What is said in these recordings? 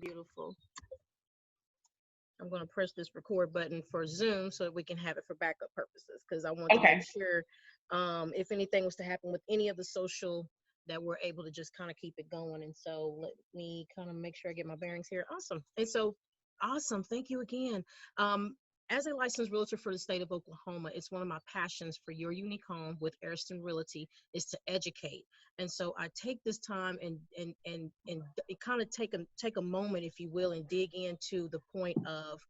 Beautiful. I'm going to press this record button for Zoom so that we can have it for backup purposes, because I want to make Okay. sure if anything was to happen with any of the social, that we're able to just kind of keep it going. And so let me kind of make sure I get my bearings here. Awesome. And so awesome. Thank you again. As a licensed realtor for the state of Oklahoma, it's one of my passions for your unique home with Ariston Realty is to educate. And so I take this time and kind of take a moment, if you will, and dig into the point of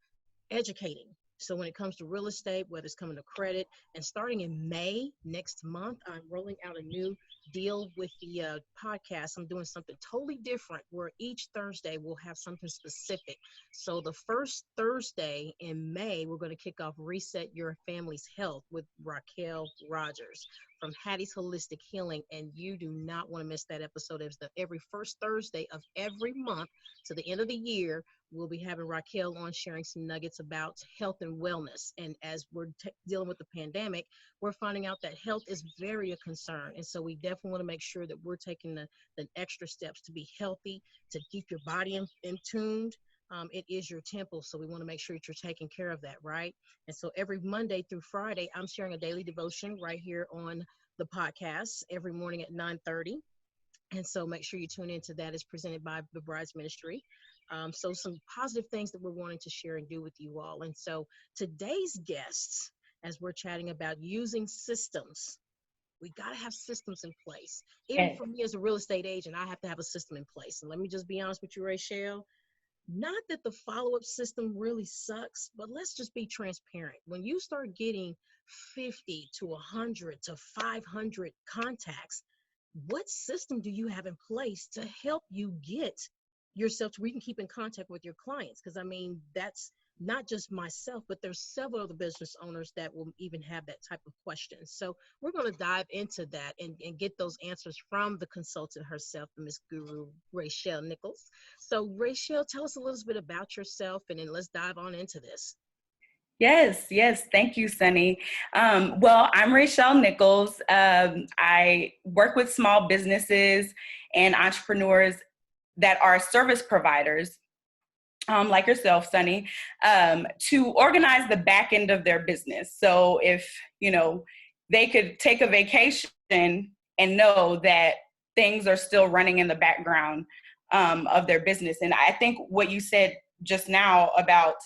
educating. So when it comes to real estate, whether it's coming to credit, and starting in May next month, I'm rolling out a new deal with the podcast. I'm doing something totally different where each Thursday we'll have something specific. So the first Thursday in May, we're going to kick off Reset Your Family's Health with Rachelle Rogers from Hattie's Holistic Healing. And you do not want to miss that episode. It's every first Thursday of every month to the end of the year. We'll be having Rachelle on sharing some nuggets about health and wellness. And as we're dealing with the pandemic, we're finding out that health is very a concern. And so we definitely want to make sure that we're taking the extra steps to be healthy, to keep your body in tuned. It is your temple, so we want to make sure that you're taking care of that, right? And so every Monday through Friday, I'm sharing a daily devotion right here on the podcast every morning at 9:30. And so make sure you tune into that. It's presented by the Brides Ministry. So some positive things that we're wanting to share and do with you all. And so today's guests, as we're chatting about using systems, we got to have systems in place. Even Yes. for me as a real estate agent, I have to have a system in place. And let me just be honest with you, Rachelle, not that the follow-up system really sucks, but let's just be transparent. When you start getting 50 to 100 to 500 contacts, what system do you have in place to help you get yourself to where you can keep in contact with your clients? Because I mean, that's not just myself, but there's several other business owners that will even have that type of question. So we're going to dive into that and get those answers from the consultant herself, Miss Guru Rachelle Nichols. So Rachelle, tell us a little bit about yourself, and then let's dive on into this. Yes. Thank you, Sunny. Well, I'm Rachelle Nichols. I work with small businesses and entrepreneurs that are service providers, like yourself, Sunny, to organize the back end of their business. So if, they could take a vacation and know that things are still running in the background of their business. And I think what you said just now about,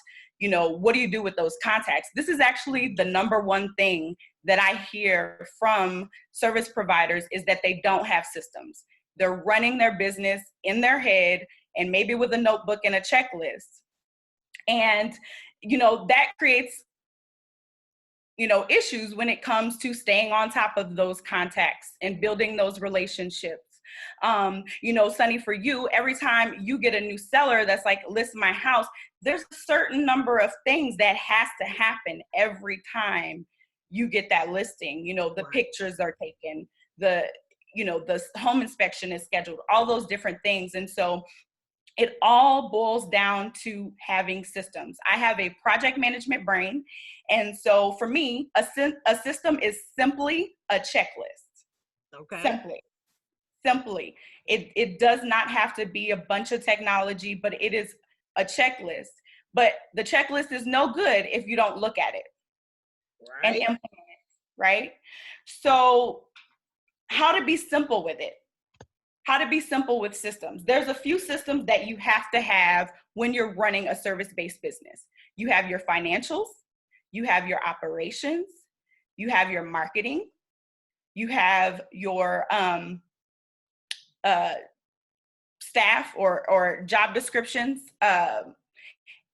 what do you do with those contacts? This is actually the number one thing that I hear from service providers is that they don't have systems. They're running their business in their head and maybe with a notebook and a checklist. And, that creates, issues when it comes to staying on top of those contacts and building those relationships. Sunny, for you, every time you get a new seller that's like, list my house, there's a certain number of things that has to happen every time you get that listing. The pictures are taken, the home inspection is scheduled, all those different things. And so it all boils down to having systems. I have a project management brain. And so for me, a system is simply a checklist. Okay. Simply. It does not have to be a bunch of technology, but it is a checklist. But the checklist is no good if you don't look at it and implement it, right? So how to be simple with it? How to be simple with systems. There's a few systems that you have to have when you're running a service-based business. You have your financials, you have your operations, you have your marketing, you have your staff or job descriptions,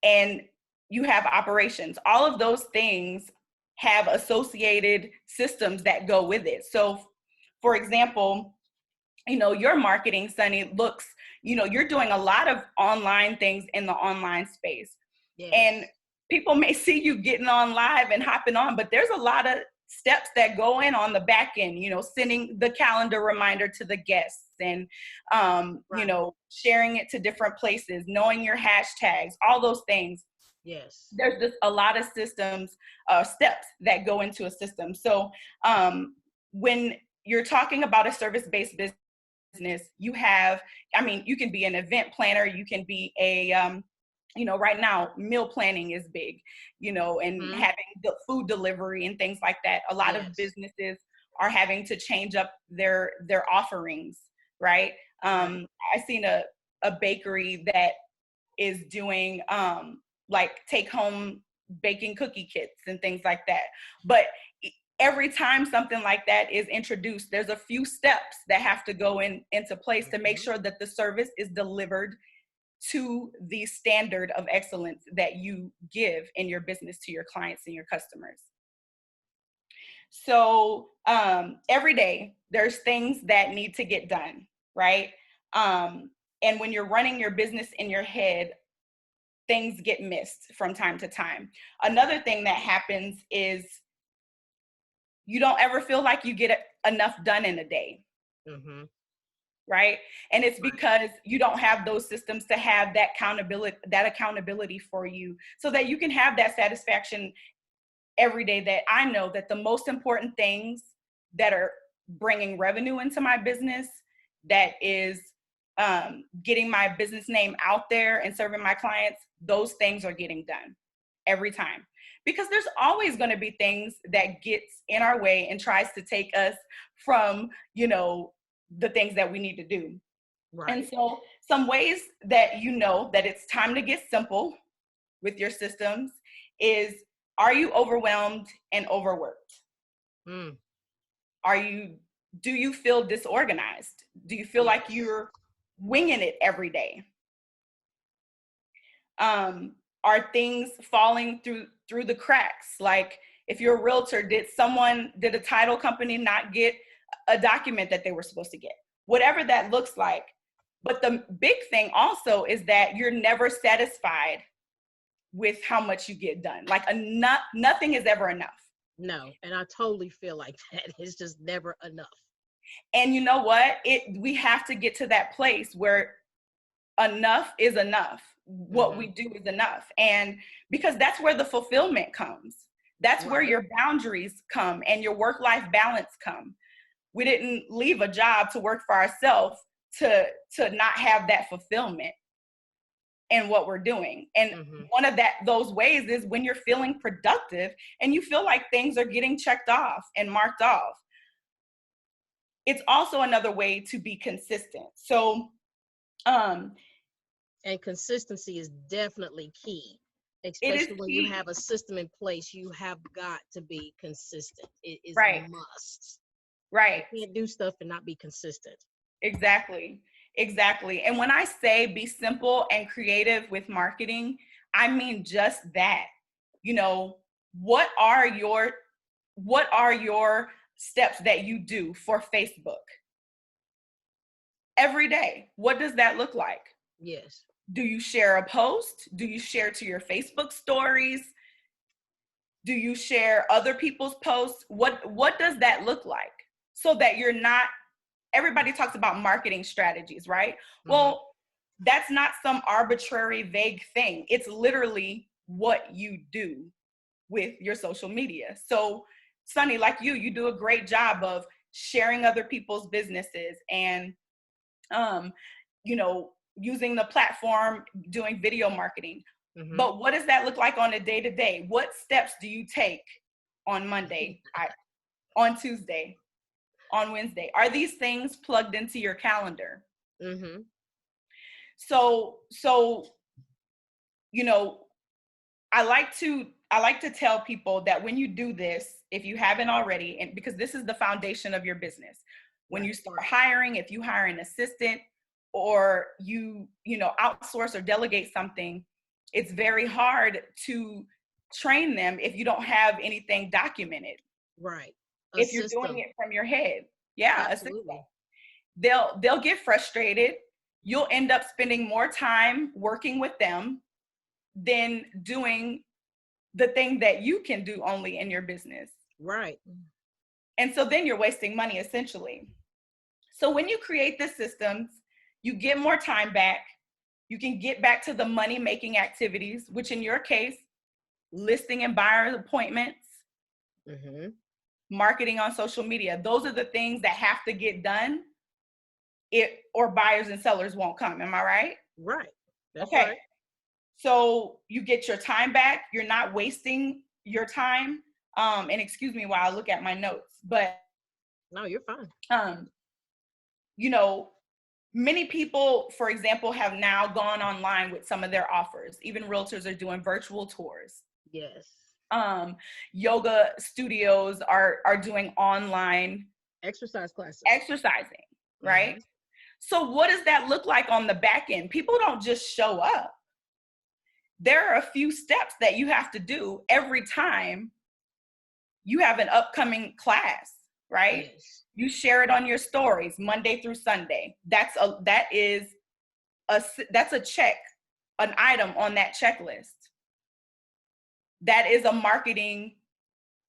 and you have operations. All of those things have associated systems that go with it. So, for example, your marketing, Sunny, looks, you're doing a lot of online things in the online space. Yes. And people may see you getting on live and hopping on, but there's a lot of steps that go in on the back end, sending the calendar reminder to the guests and, sharing it to different places, knowing your hashtags, all those things. Yes. There's just a lot of systems, steps that go into a system. So when you're talking about a service-based business, you have, I mean, you can be an event planner, you can be a, right now, meal planning is big, and having the food delivery and things like that. A lot of businesses are having to change up their offerings, right? I seen a bakery that is doing like take home baking cookie kits and things like that. But every time something like that is introduced, there's a few steps that have to go into place to make sure that the service is delivered to the standard of excellence that you give in your business to your clients and your customers. So every day there's things that need to get done, right? And when you're running your business in your head, things get missed from time to time. Another thing that happens is you don't ever feel like you get enough done in a day. Right? And it's because you don't have those systems to have that accountability for you, so that you can have that satisfaction every day, that I know that the most important things that are bringing revenue into my business, that is getting my business name out there and serving my clients, those things are getting done every time. Because there's always going to be things that gets in our way and tries to take us from, the things that we need to do. And so some ways that that it's time to get simple with your systems is, are you overwhelmed and overworked? Do you feel disorganized? Do you feel like you're winging it every day? Are things falling through the cracks? Like, if you're a realtor, did a title company not get a document that they were supposed to get? Whatever that looks like. But the big thing also is that you're never satisfied with how much you get done. Like, nothing is ever enough. No, and I totally feel like that. It's just never enough. And you know what? We have to get to that place where enough is enough. What we do is enough. And because that's where the fulfillment comes. That's where your boundaries come and your work-life balance come. We didn't leave a job to work for ourselves to not have that fulfillment in what we're doing. And one of those ways is when you're feeling productive and you feel like things are getting checked off and marked off. It's also another way to be consistent. So, and consistency is definitely key, especially when you have a system in place. You have got to be consistent. It is a must. Right. You can't do stuff and not be consistent. Exactly. And when I say be simple and creative with marketing, I mean just that. What are your steps that you do for Facebook every day? What does that look like? Yes. Do you share a post? Do you share to your Facebook stories? Do you share other people's posts? What does that look like? So that you're not, everybody talks about marketing strategies, right? Well, that's not some arbitrary, vague thing. It's literally what you do with your social media. So, Sunni, like you do a great job of sharing other people's businesses and, using the platform, doing video marketing. But what does that look like on a day-to-day? What steps do you take on Monday, on Tuesday, on Wednesday? Are these things plugged into your calendar? So, I like to tell people that when you do this, if you haven't already, and because this is the foundation of your business, when you start hiring, if you hire an assistant or you outsource or delegate something, it's very hard to train them if you don't have anything documented. Right. If you're doing it from your head. Yeah, absolutely. They'll get frustrated. You'll end up spending more time working with them than doing the thing that you can do only in your business. Right. And so then you're wasting money, essentially. So when you create the systems, you get more time back. You can get back to the money-making activities, which in your case, listing and buyer appointments, marketing on social media. Those are the things that have to get done or buyers and sellers won't come. Am I right? Right. That's Okay. right. So you get your time back. You're not wasting your time. And excuse me while I look at my notes, but No, you're fine. you know, many people, for example, have now gone online with some of their offers. Even realtors are doing virtual tours. Yes. Yoga studios are doing online Exercise classes. exercising, right? So what does that look like on the back end? People don't just show up. There are a few steps that you have to do every time you have an upcoming class, right? Yes. You share it on your stories Monday through Sunday. That's a check, an item on that checklist. That is a marketing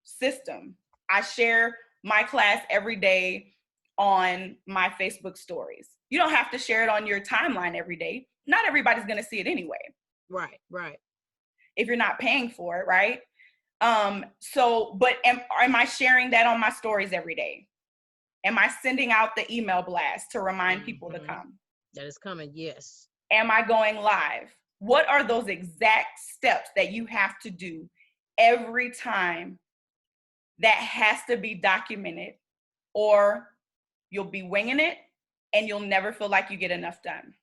system. I share my class every day on my Facebook stories. You don't have to share it on your timeline every day. Not everybody's going to see it anyway. Right. Right. If you're not paying for it, right? But am I sharing that on my stories every day? Am I sending out the email blast to remind people to come? That is coming, yes. Am I going live? What are those exact steps that you have to do every time that has to be documented, or you'll be winging it and you'll never feel like you get enough done?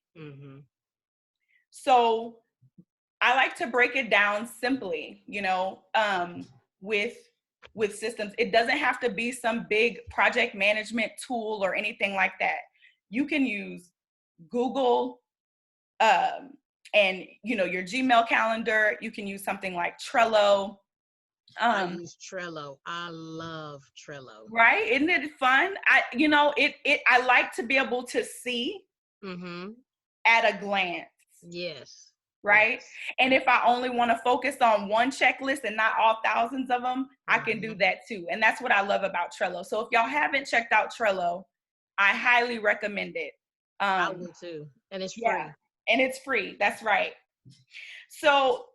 So I like to break it down simply, with systems. It doesn't have to be some big project management tool or anything like that. You can use Google and your Gmail calendar. You can use something like Trello. I use Trello. I love Trello. Right? Isn't it fun? I like to be able to see at a glance. Yes. Right? Yes. And if I only want to focus on one checklist and not all thousands of them, I can do that too. And that's what I love about Trello. So if y'all haven't checked out Trello, I highly recommend it. I will too. And it's free. Yeah, and it's free. That's right. So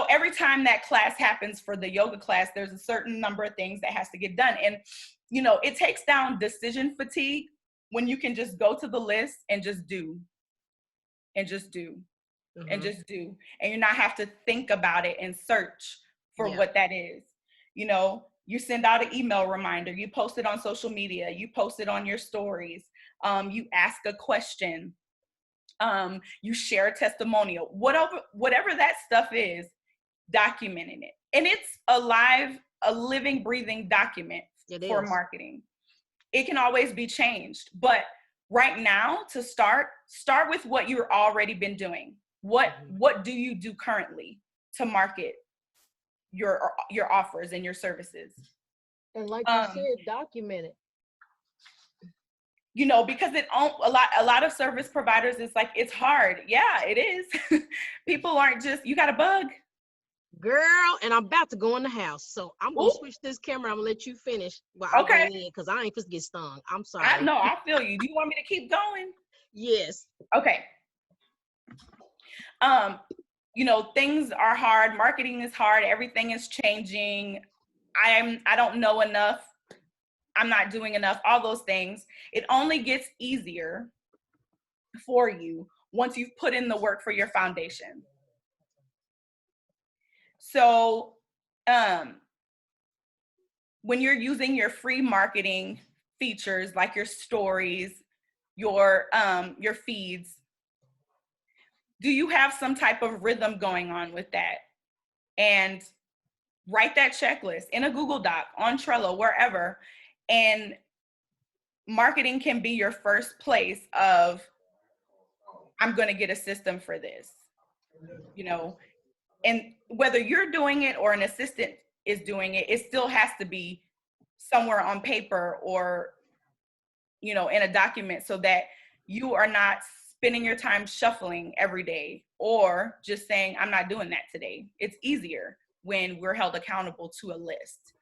every time that class happens for the yoga class, there's a certain number of things that has to get done. And, it takes down decision fatigue when you can just go to the list and just do. And just do. And just do. And you not have to think about it and search for what that is. You send out an email reminder, you post it on social media, you post it on your stories, you ask a question, you share a testimonial, whatever that stuff is, documenting it. And it's a living, breathing document for marketing. It can always be changed, but right now, to start with what you've already been doing. What do you do currently to market your offers and your services? And like you said, document it. Because a lot of service providers, it's like, it's hard. Yeah, it is. People aren't just, you got a bug? Girl, and I'm about to go in the house. So I'm going to switch this camera. I'm going to let you finish while I go in, because I ain't supposed to get stung. I'm sorry. I feel you. Do you want me to keep going? Yes. Okay. Things are hard. Marketing is hard. Everything is changing. I don't know enough. I'm not doing enough. All those things. It only gets easier for you once you've put in the work for your foundation. So, when you're using your free marketing features like your stories, your feeds, do you have some type of rhythm going on with that? And write that checklist in a Google Doc, on Trello, wherever. And marketing can be your first place of, I'm going to get a system for this, and whether you're doing it or an assistant is doing it, it still has to be somewhere on paper or, in a document, so that you are not spending your time shuffling every day or just saying, I'm not doing that today. It's easier when we're held accountable to a list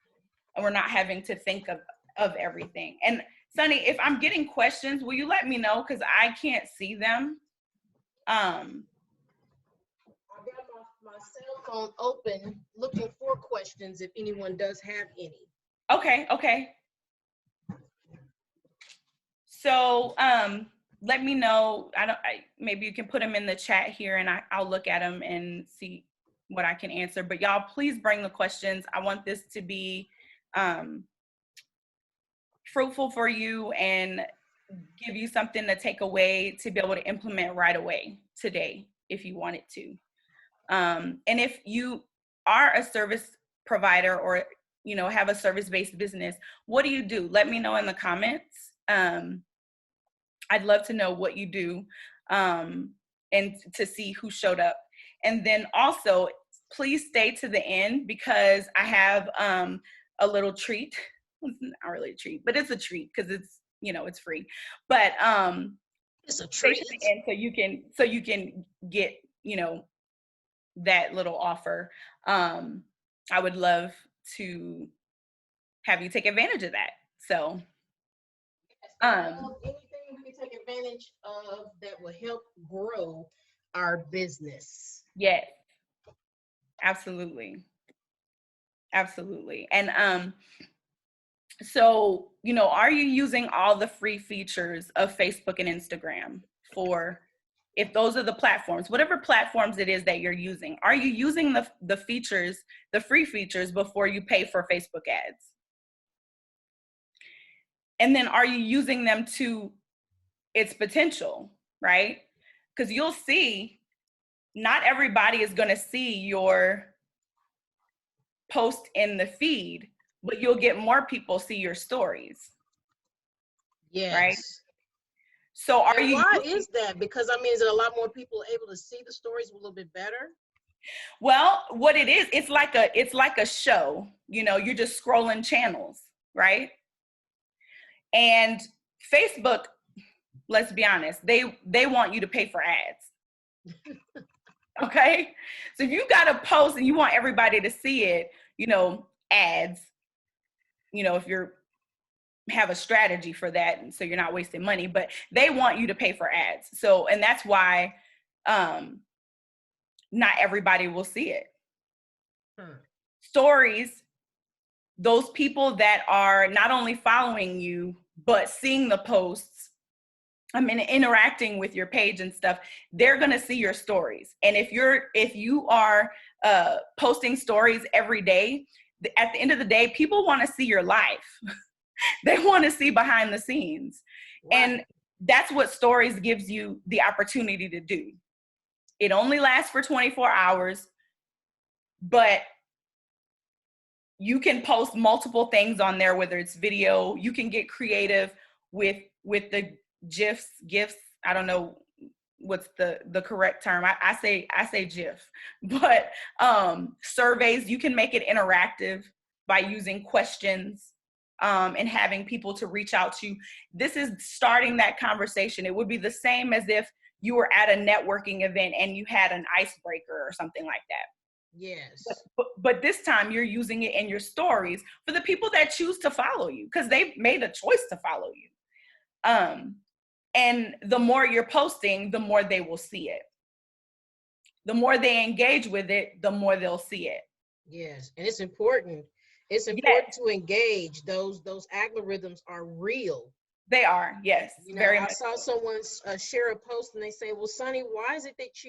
and we're not having to think of everything. And Sunny, if I'm getting questions, will you let me know? Because I can't see them. I got my cell phone open looking for questions if anyone does have any. Okay. So, let me know. Maybe you can put them in the chat here, and I'll look at them and see what I can answer. But y'all, please bring the questions. I want this to be fruitful for you and give you something to take away to be able to implement right away today if you wanted to. And if you are a service provider or have a service-based business, what do you do? Let me know in the comments. I'd love to know what you do, and to see who showed up. And then also, please stay to the end because I have a little treat. It's not really a treat, but it's a treat because it's it's free. But It's a stay treat. to the end so you can get that little offer. I would love to have you take advantage of that. So Anything we can take advantage of that will help grow our business. yes, absolutely. Absolutely. And so, are you using all the free features of Facebook and Instagram for, if those are the platforms, whatever platforms it is that you're using, are you using the features, the free features before you pay for Facebook ads? And then are you using them to its potential, right? Because you'll see not everybody is going to see your post in the feed, but you'll get more people see your stories. Yes. Right? So are you why is that? Because I mean, is it a lot more people able to see the stories a little bit better? Well, what it is, it's like a show, you're just scrolling channels, right? And Facebook, let's be honest, they want you to pay for ads. Okay? So if you got a post and you want everybody to see it, ads, if you're have a strategy for that, and so you're not wasting money, but they want you to pay for ads. So, and that's why not everybody will see it. Stories, those people that are not only following you but seeing the posts, interacting with your page and stuff, they're going to see your stories. And if you are posting stories every day, at the end of the day, people want to see your life. They want to see behind the scenes. Right. And that's what stories gives you the opportunity to do. It only lasts for 24 hours, but you can post multiple things on there, whether it's video. You can get creative with the gifs. I don't know what's the correct term. I say GIF, but surveys, you can make it interactive by using questions. And having people to reach out to. This is starting that conversation. It would be the same as if you were at a networking event and you had an icebreaker or something like that. Yes. But this time you're using it in your stories for the people that choose to follow you because they've made a choice to follow you. And the more you're posting, the more they will see it. The more they engage with it, the more they'll see it. Yes, and it's important. It's important to engage. Those algorithms are real. They are, yes. Very much. I saw someone share a post and they say, "Well, Sunny, why is it that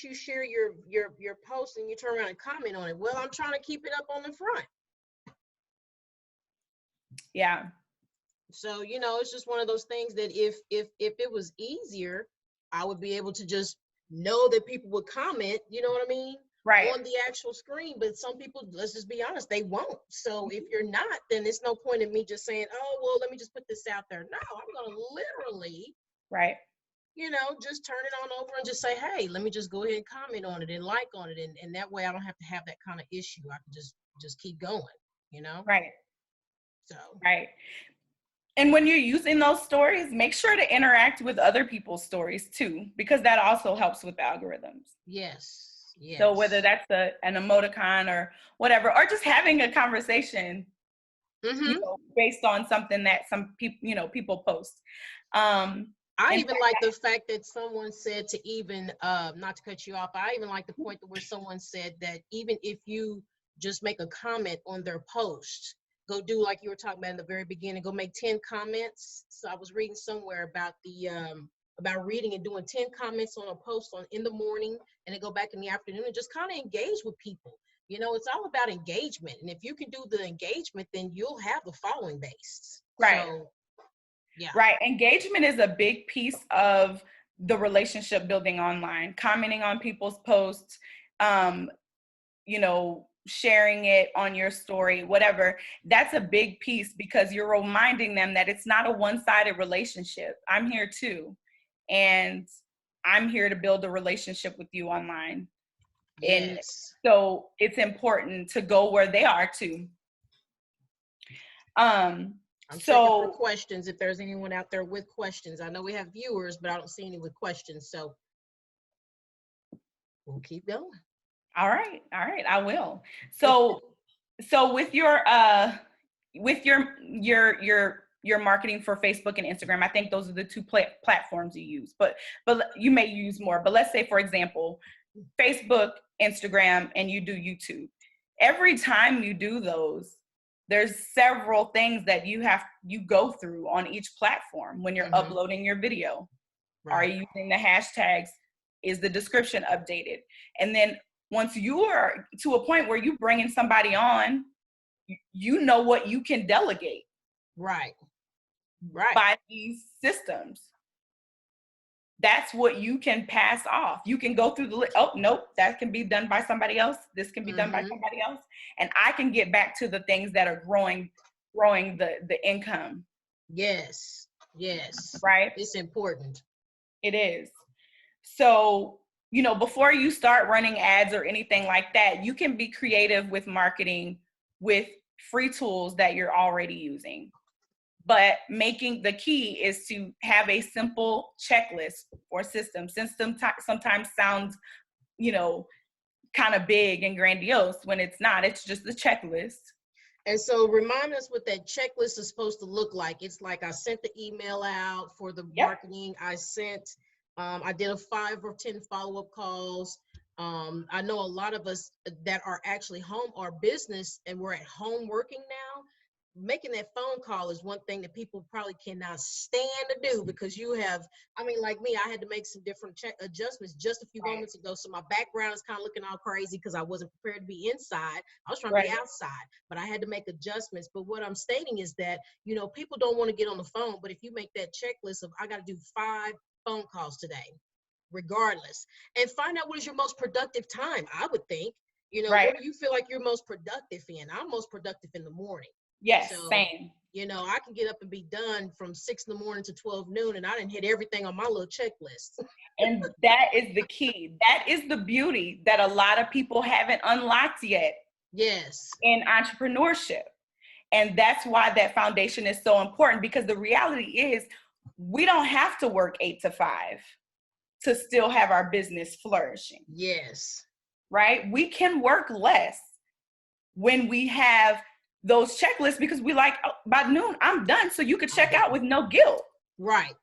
you share your post and you turn around and comment on it?" Well, I'm trying to keep it up on the front. Yeah. So, it's just one of those things that if it was easier, I would be able to just know that people would comment, you know what I mean? Right. On the actual screen. But some people, let's just be honest, they won't. So if you're not, then there's no point in me just saying, "Oh, well, let me just put this out there." No, I'm going to literally, right, just turn it on over and just say, "Hey, let me just go ahead and comment on it and like on it." And that way I don't have to have that kind of issue. I can just keep going, Right. So. Right. And when you're using those stories, make sure to interact with other people's stories too, because that also helps with the algorithms. Yes. Yes. So whether that's an emoticon or whatever, or just having a conversation, based on something that some people, people post. I even like the fact that someone said to even, not to cut you off, I even like the point where someone said that even if you just make a comment on their post, go do like you were talking about in the very beginning, go make 10 comments. So I was reading somewhere about the about reading and doing 10 comments on a post on in the morning, and then go back in the afternoon and just kind of engage with people. You know, it's all about engagement. And if you can do the engagement, then you'll have the following base. Right. So yeah. Right. Engagement is a big piece of the relationship building online. Commenting on people's posts, you know, sharing it on your story, whatever. That's a big piece because you're reminding them that it's not a one-sided relationship. I'm here too. And I'm here to build a relationship with you online. And Yes. so it's important to go where they are too. I'm checking for questions if there's anyone out there with questions. I know we have viewers, but I don't see any with questions. So we'll keep going. All right, I will. So with your marketing for Facebook and Instagram, I think those are the two platforms you use. But you may use more. But let's say, for example, Facebook, Instagram, and you do YouTube. Every time you do those, there's several things that you go through on each platform when you're uploading your video. Right. Are you using the hashtags? Is the description updated? And then once you are to a point where you're bringing somebody on, you know what you can delegate. Right. By these systems. That's what you can pass off. You can go through the list. Oh, nope, that can be done by somebody else. This can be done by somebody else. And I can get back to the things that are growing the income. Yes. Right? It's important. It is. So, you know, before you start running ads or anything like that, you can be creative with marketing with free tools that you're already using. But the key is to have a simple checklist or system. System sometimes sounds, you know, kind of big and grandiose when it's not. It's just a checklist. And so remind us what that checklist is supposed to look like. It's like I sent the email out for the marketing. I did a 5 or 10 follow-up calls. I know a lot of us that are actually home or business and we're at home working now. Making that phone call is one thing that people probably cannot stand to do because like me, I had to make some different adjustments just a few moments ago. So my background is kind of looking all crazy because I wasn't prepared to be inside. I was trying to be outside, but I had to make adjustments. But what I'm stating is that, you know, people don't want to get on the phone, but if you make that checklist of, I got to do 5 phone calls today, regardless, and find out what is your most productive time. I would think, you know, what do you feel like you're most productive in? I'm most productive in the morning. Yes, so, same. You know, I can get up and be done from 6 in the morning to 12 noon, and I didn't hit everything on my little checklist. And that is the key. That is the beauty that a lot of people haven't unlocked yet. Yes. In entrepreneurship. And that's why that foundation is so important, because the reality is we don't have to work 8 to 5 to still have our business flourishing. Yes. Right? We can work less when we have those checklists because we like, oh, by noon, I'm done. So you could check out with no guilt. Right.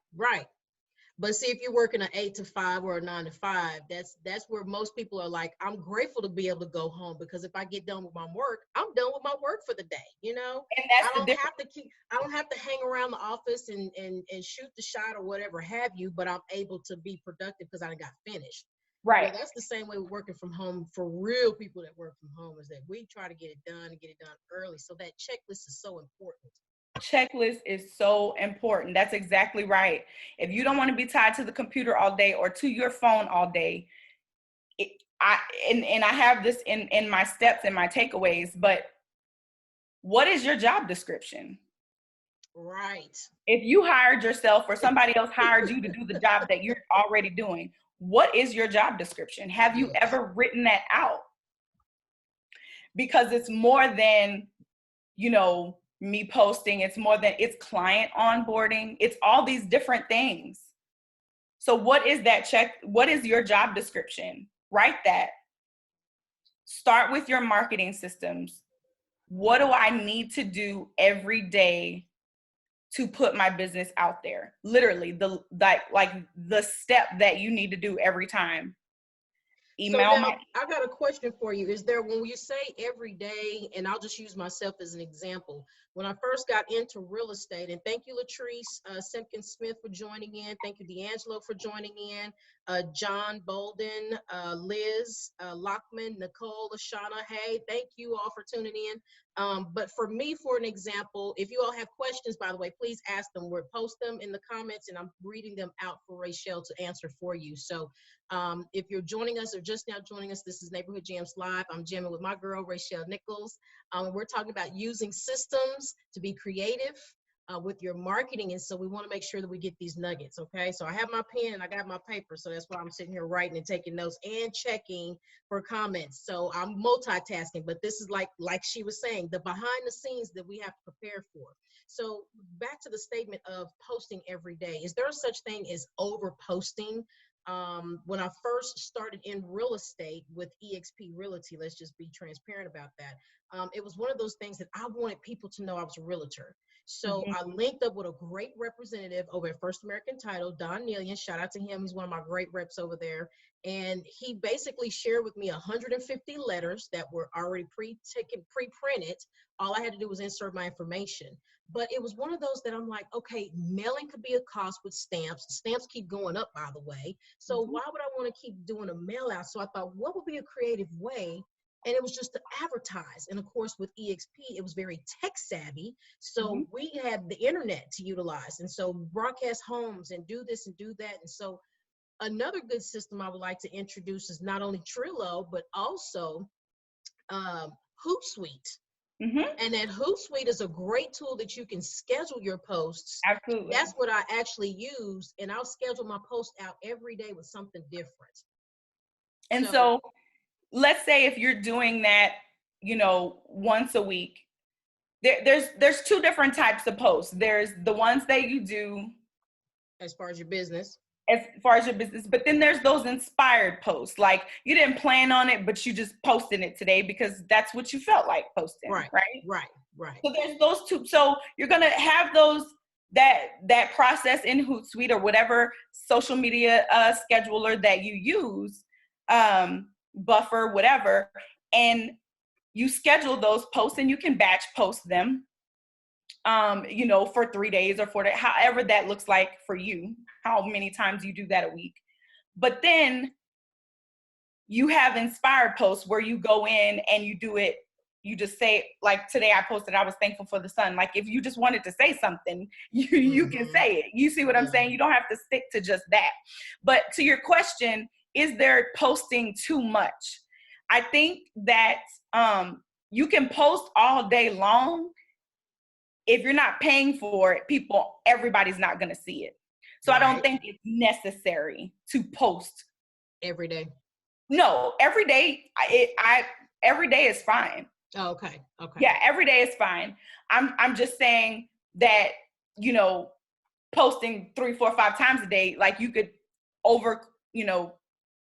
But see, if you're working an 8 to 5 or a 9 to 5, that's where most people are like, I'm grateful to be able to go home because if I get done with my work, I'm done with my work for the day, you know? And that's I don't have to hang around the office and shoot the shot or whatever have you, but I'm able to be productive because I got finished. Right. Well, that's the same way with working from home for real people that work from home, is that we try to get it done and get it done early. So that checklist is so important. Checklist is so important. That's exactly right. If you don't want to be tied to the computer all day or to your phone all day, I have this in my steps and my takeaways, but what is your job description? Right. If you hired yourself or somebody else hired you to do the job that you're already doing, what is your job description? Have you ever written that out? Because it's more than, you know, me posting. It's more than, it's client onboarding. It's all these different things. So what is that what is your job description? Write that. Start with your marketing systems. What do I need to do every day to put my business out there? Literally the step that you need to do every time. So email now my, I got a question for you. Is there, when you say every day, and I'll just use myself as an example, when I first got into real estate, and thank you, Latrice Simpkins Smith, for joining in. Thank you, D'Angelo, for joining in. John Bolden, Liz Lockman, Nicole, Lashana. Hey, thank you all for tuning in. But for me, for an example, if you all have questions, by the way, please ask them. We'll post them in the comments, and I'm reading them out for Rachelle to answer for you. So if you're joining us or just now joining us, this is Neighborhood Jams Live. I'm jamming with my girl, Rachelle Nichols. We're talking about using systems to be creative with your marketing. And so we want to make sure that we get these nuggets, okay? So I have my pen and I got my paper. So that's why I'm sitting here writing and taking notes and checking for comments. So I'm multitasking, but this is like she was saying, the behind the scenes that we have to prepare for. So back to the statement of posting every day. Is there such thing as over posting? When I first started in real estate with EXP Realty, let's just be transparent about that. It was one of those things that I wanted people to know I was a realtor. So I linked up with a great representative over at First American Title, Don Nillian. Shout out to him. He's one of my great reps over there. And he basically shared with me 150 letters that were already pre-printed. All I had to do was insert my information. But it was one of those that I'm like, okay, mailing could be a cost with stamps. Stamps keep going up, by the way. So why would I want to keep doing a mail out? So I thought, what would be a creative way? And it was just to advertise. And of course, with EXP, it was very tech savvy. So we had the internet to utilize. And so broadcast homes and do this and do that. And so another good system I would like to introduce is not only Trello, but also Hootsuite. And that Hootsuite is a great tool that you can schedule your posts. absolutely. That's what I actually use, and I'll schedule my post out every day with something different. And so let's say if you're doing that, once a week, there's two different types of posts. There's the ones that you do as far as your business, but then there's those inspired posts, like you didn't plan on it, but you just posted it today because that's what you felt like posting. Right. So there's those two. So you're gonna have those that process in Hootsuite or whatever social media scheduler that you use, Buffer, whatever, and you schedule those posts and you can batch post them, for 3 days or 4 days, however that looks like for you, how many times you do that a week. But then you have inspired posts where you go in and you do it. You just say, like today I posted, I was thankful for the sun. Like if you just wanted to say something, you can say it. You see what I'm saying? You don't have to stick to just that. But to your question, is there posting too much? I think that you can post all day long. If you're not paying for it, everybody's not going to see it. So I don't think it's necessary to post every day. No, every day. Every day is fine. Oh, okay. Yeah, every day is fine. I'm just saying that, posting 3, 4, 5 times a day, like you could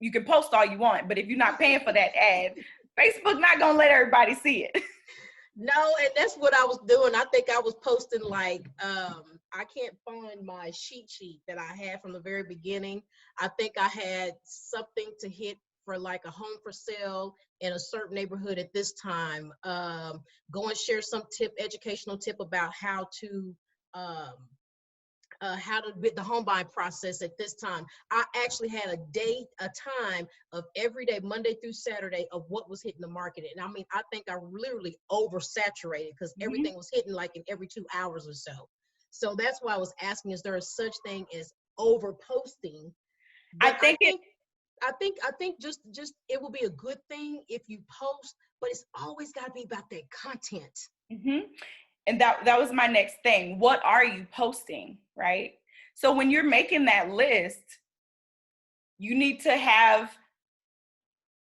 you can post all you want, but if you're not paying for that ad, Facebook not gonna let everybody see it. No, and that's what I was doing. I think I was posting like, I can't find my cheat sheet that I had from the very beginning. I think I had something to hit for like a home for sale in a certain neighborhood at this time. Go and share some educational tip about how to the home buying process at this time. I actually had a time of every day, Monday through Saturday, of what was hitting the market. And I mean, I think I literally oversaturated because everything was hitting like in every 2 hours or so. So that's why I was asking, is there a such thing as over posting? I think just it will be a good thing if you post, but it's always got to be about that content. And that was my next thing. What are you posting, right? So when you're making that list, you need to have,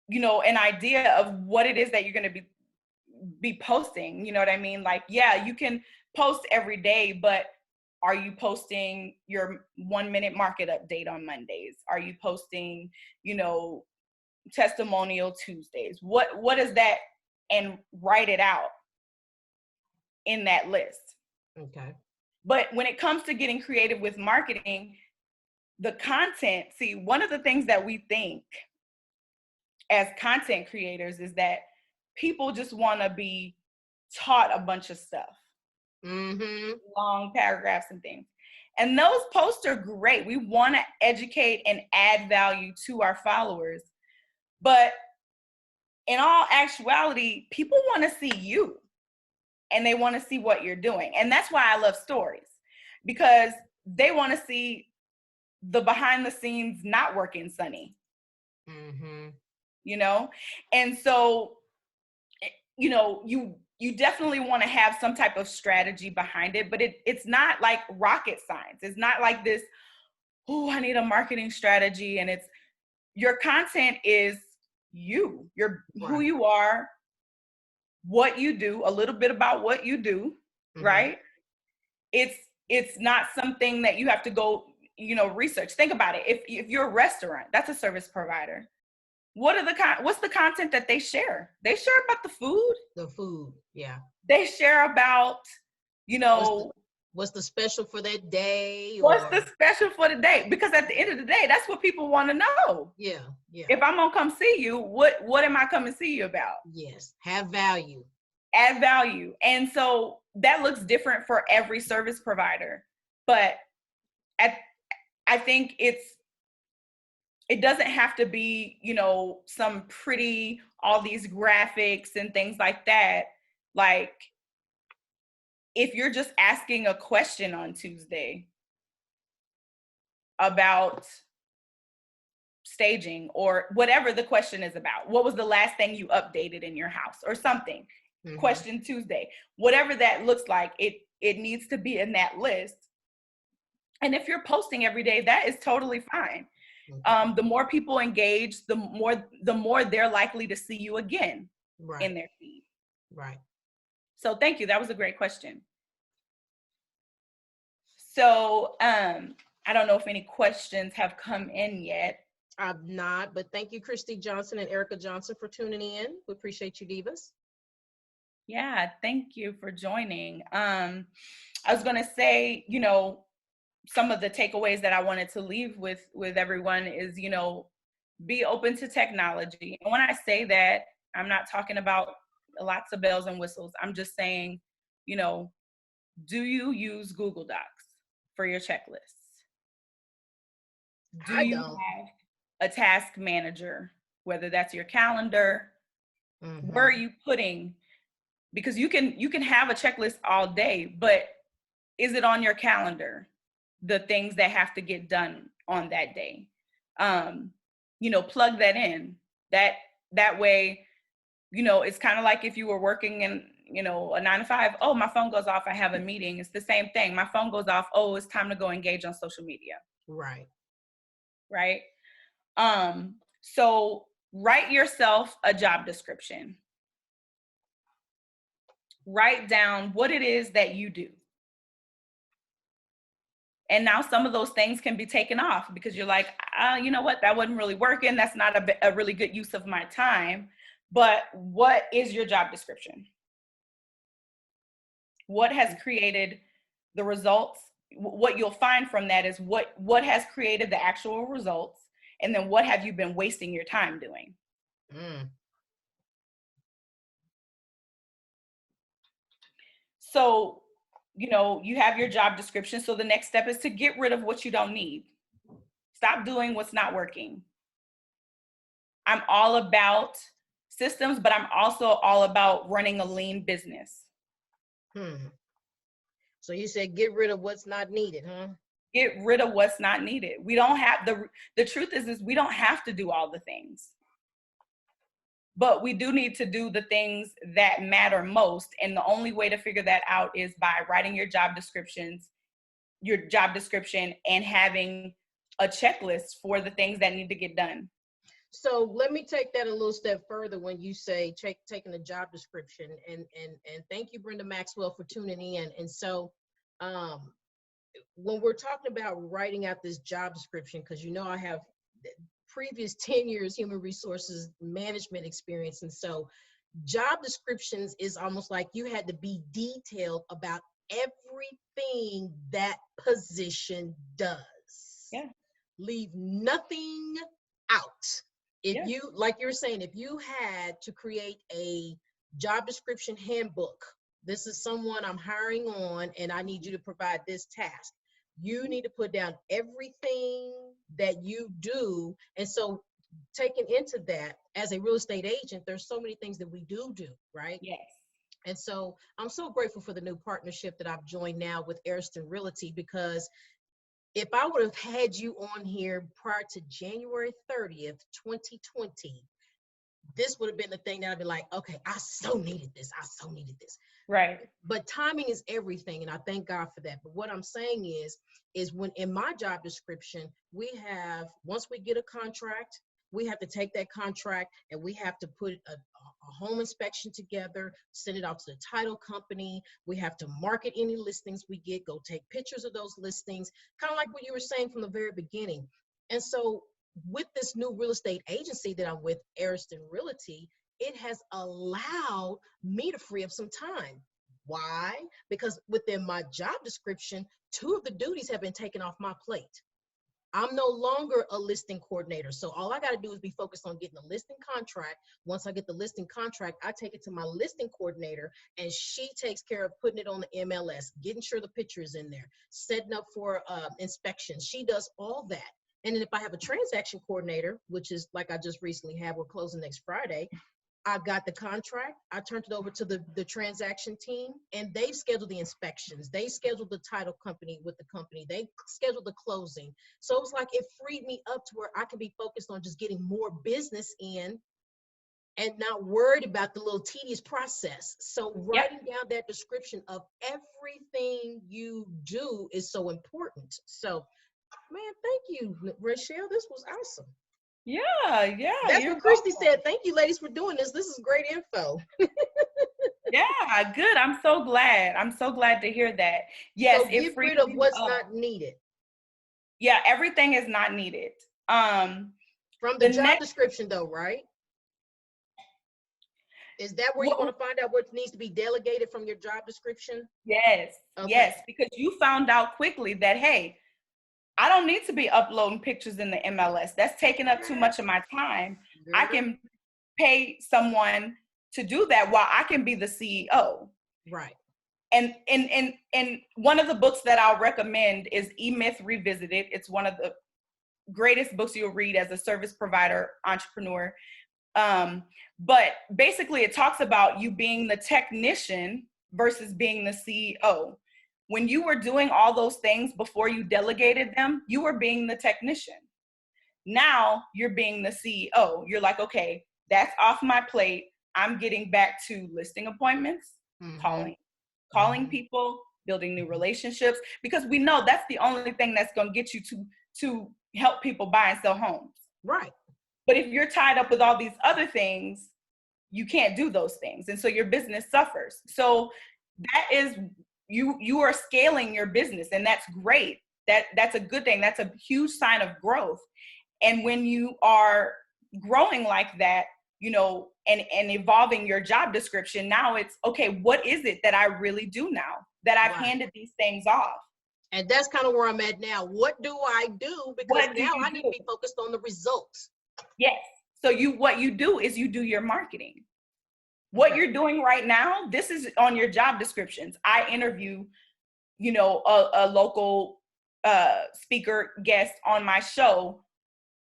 an idea of what it is that you're going to be posting. You know what I mean? Like, yeah, you can post every day, but are you posting your 1-minute market update on Mondays? Are you posting, testimonial Tuesdays? What is that? And write it out in that list. Okay. But when it comes to getting creative with marketing, the content, see, one of the things that we think as content creators is that people just want to be taught a bunch of stuff, long paragraphs and things. And those posts are great. We want to educate and add value to our followers. But in all actuality, people want to see you and they want to see what you're doing. And that's why I love stories, because they want to see the behind the scenes not working Sunny. You know? And so, you know, you definitely want to have some type of strategy behind it, but it's not like rocket science. It's not like this, oh, I need a marketing strategy. And it's, your content is you, who you are, what you do, a little bit about what you do, right? It's not something that you have to go, you know, research. Think about it. If you're a restaurant, that's a service provider. What's the content that they share? They share about the food. The food, yeah. They share about, you know, what's the special for that day? What's the special for the day? Because at the end of the day, that's what people want to know. Yeah, yeah. If I'm gonna come see you, what am I coming to see you about? Yes, have value. Add value. And so that looks different for every service provider. But I think it doesn't have to be, you know, some pretty, all these graphics and things like that. Like, if you're just asking a question on Tuesday about staging or whatever the question is about, what was the last thing you updated in your house or something, question Tuesday, whatever that looks like, it needs to be in that list. And if you're posting every day, that is totally fine. The more people engage, the more they're likely to see you again in their feed. Right. So thank you. That was a great question. So I don't know if any questions have come in yet. I've not, but thank you, Christy Johnson and Erica Johnson, for tuning in. We appreciate you, divas. Yeah, thank you for joining. I was going to say, you know, some of the takeaways that I wanted to leave with everyone is, you know, be open to technology. And when I say that, I'm not talking about lots of bells and whistles. I'm just saying, you know, do you use Google Docs for your checklists? Do you have a task manager, whether that's your calendar? Where are you putting? Because you can have a checklist all day, but is it on your calendar? The things that have to get done on that day, you know, plug that in. That way, you know, it's kind of like if you were working in, you know, a 9 to 5. Oh, my phone goes off, I have a meeting. It's the same thing. My phone goes off. Oh, it's time to go engage on social media. Right. So write yourself a job description. Write down what it is that you do. And now some of those things can be taken off because you're like, you know what, that wasn't really working. That's not a really good use of my time. But what is your job description? What has created the results? What you'll find from that is what has created the actual results, and then what have you been wasting your time doing? So, you know, you have your job description. So the next step is to get rid of what you don't need. Stop doing what's not working. I'm all about systems, but I'm also all about running a lean business. So you said get rid of what's not needed, huh? Get rid of what's not needed. We don't have the truth is we don't have to do all the things. But we do need to do the things that matter most. And the only way to figure that out is by writing your job description, and having a checklist for the things that need to get done. So let me take that a little step further when you say taking a job description. And thank you, Brenda Maxwell, for tuning in. And so when we're talking about writing out this job description, because you know I have previous 10 years human resources management experience. And so job descriptions is almost like you had to be detailed about everything that position does. Yeah. Leave nothing out. if you, like you're saying, if you had to create a job description handbook, this is someone I'm hiring on and I need you to provide this task. You need to put down everything that you do. And so taking into that, as a real estate agent, there's so many things that we do, right? Yes. And so I'm so grateful for the new partnership that I've joined now with Ariston Realty, because if I would have had you on here prior to January 30th, 2020, this would have been the thing that I'd be like, okay, I so needed this. I so needed this. Right. But timing is everything, and I thank God for that. But what I'm saying is when in my job description, we have, once we get a contract, we have to take that contract and we have to put a home inspection together, send it out to the title company. We have to market any listings we get, go take pictures of those listings, kind of like what you were saying from the very beginning. And so with this new real estate agency that I'm with, Ariston Realty, it has allowed me to free up some time. Why? Because within my job description, 2 of the duties have been taken off my plate. I'm no longer a listing coordinator. So all I got to do is be focused on getting the listing contract. Once I get the listing contract, I take it to my listing coordinator and she takes care of putting it on the MLS, getting sure the picture is in there, setting up for inspection. She does all that. And then if I have a transaction coordinator, which is like I just recently had, we're closing next Friday, I got the contract, I turned it over to the transaction team, and they scheduled the inspections. They scheduled the title company with the company. They scheduled the closing. So it's like it freed me up to where I can be focused on just getting more business in and not worried about the little tedious process. So writing down that description of everything you do is so important. So, man, thank you, Rachelle. This was awesome. Yeah. That's what Christy said. Thank you, ladies, for doing this. This is great info. Yeah, good. I'm so glad. I'm so glad to hear that. Yes, so get rid of what's not needed. Yeah, everything is not needed. From the job description, though, right? Is that where you want to find out what needs to be delegated from your job description? Yes. Okay. Yes, because you found out quickly that, hey, I don't need to be uploading pictures in the MLS. That's taking up too much of my time. Girl. I can pay someone to do that while I can be the CEO. Right. And one of the books that I'll recommend is E-Myth Revisited. It's one of the greatest books you'll read as a service provider entrepreneur. But basically it talks about you being the technician versus being the CEO. When you were doing all those things before you delegated them, you were being the technician. Now you're being the CEO. You're like, okay, that's off my plate. I'm getting back to listing appointments, calling people, building new relationships, because we know that's the only thing that's going to get you to help people buy and sell homes. Right. But if you're tied up with all these other things, you can't do those things. And so your business suffers. So that is, you are scaling your business, and that's great. That's a good thing. That's a huge sign of growth. And when you are growing like that, you know, and evolving your job description, now it's, okay, what is it that I really do now that I've handed these things off? And that's kind of where I'm at now. What do I do? Because now I need to be focused on the results. Yes. So what you do is you do your marketing. What you're doing right now, this is on your job descriptions. I interview, you know, a local speaker guest on my show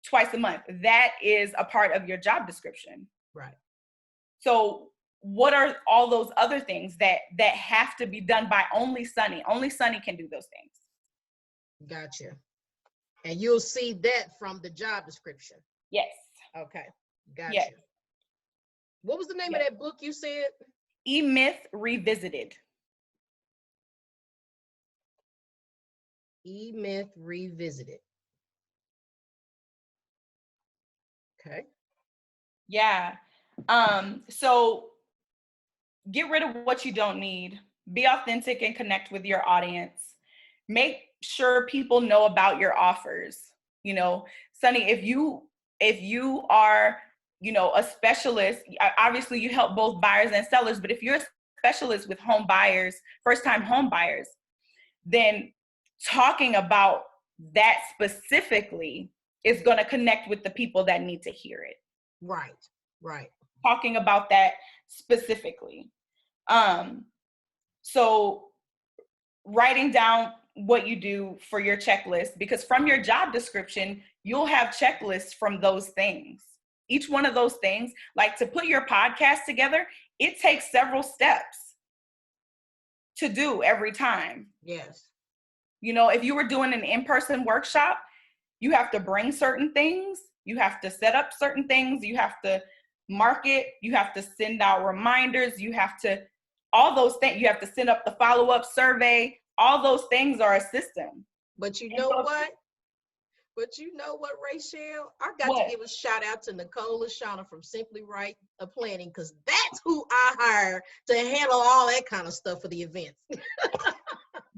twice a month. That is a part of your job description. Right. So what are all those other things that have to be done by only Sunni? Only Sunni can do those things. Gotcha. And you'll see that from the job description. Yes. Okay. Gotcha. Yes. What was the name of that book you said? E-Myth Revisited. E-Myth Revisited. Okay. Yeah. So get rid of what you don't need. Be authentic and connect with your audience. Make sure people know about your offers. You know, Sunni, if you are, you know, a specialist, obviously you help both buyers and sellers, but if you're a specialist with home buyers, first-time home buyers, then talking about that specifically is going to connect with the people that need to hear it. Right. Right. Talking about that specifically. So writing down what you do for your checklist, because from your job description, you'll have checklists from those things. Each one of those things, like to put your podcast together, it takes several steps to do every time. Yes. You know, if you were doing an in-person workshop, you have to bring certain things, you have to set up certain things, you have to market, you have to send out reminders, you have to, all those things, you have to send up the follow-up survey. All those things are a system. But you And know so, what? But you know what, Rachelle? I got to what? give a shout out to Nicole Lashana from Simply Right Planning, because that's who I hire to handle all that kind of stuff for the events.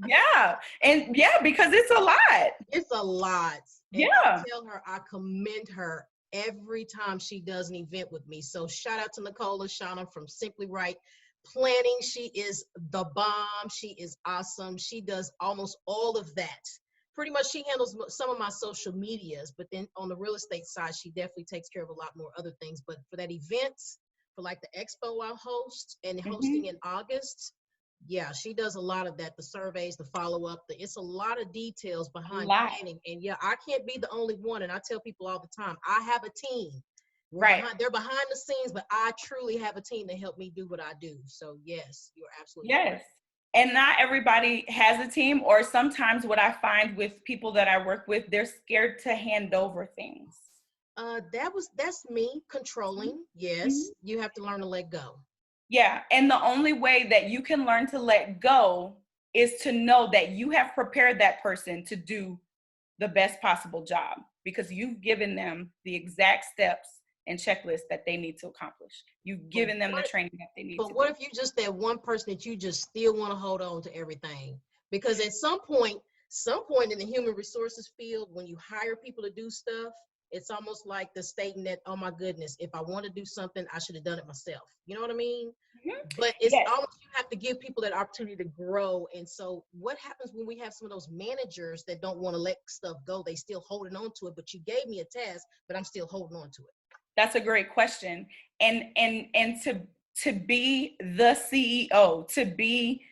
Yeah. And yeah, because it's a lot. It's a lot. And I Yeah. tell her I commend her every time she does an event with me. So shout out to Nicole Lashana from Simply Right Planning. She is the bomb. She is awesome. She does almost all of that. Pretty much she handles some of my social medias, but then on the real estate side, she definitely takes care of a lot more other things. But for that events, for like the expo I host and hosting in August, yeah, she does a lot of that. The surveys, the follow-up, it's a lot of details A behind lot. planning. And yeah, I can't be the only one. And I tell people all the time, I have a team. Right. They're behind the scenes, but I truly have a team to help me do what I do. So yes, you're absolutely Yes. correct. And not everybody has a team, or sometimes what I find with people that I work with, they're scared to hand over things. That's me controlling. Mhm. Yes, you have to learn to let go. Yeah. And the only way that you can learn to let go is to know that you have prepared that person to do the best possible job, because you've given them the exact steps and checklists that they need to accomplish. You've But given them the what training that they need But to what do. if you just that one person that you just still want to hold on to everything? Because at some point in the human resources field, when you hire people to do stuff, it's almost like the statement that, oh my goodness, if I want to do something, I should have done it myself. You know what I mean? Mhm. But it's Yes. almost, you have to give people that opportunity to grow. And so what happens when we have some of those managers that don't want to let stuff go? They still holding on to it, but you gave me a task, but I'm still holding on to it. That's a great question. And to be the CEO, to be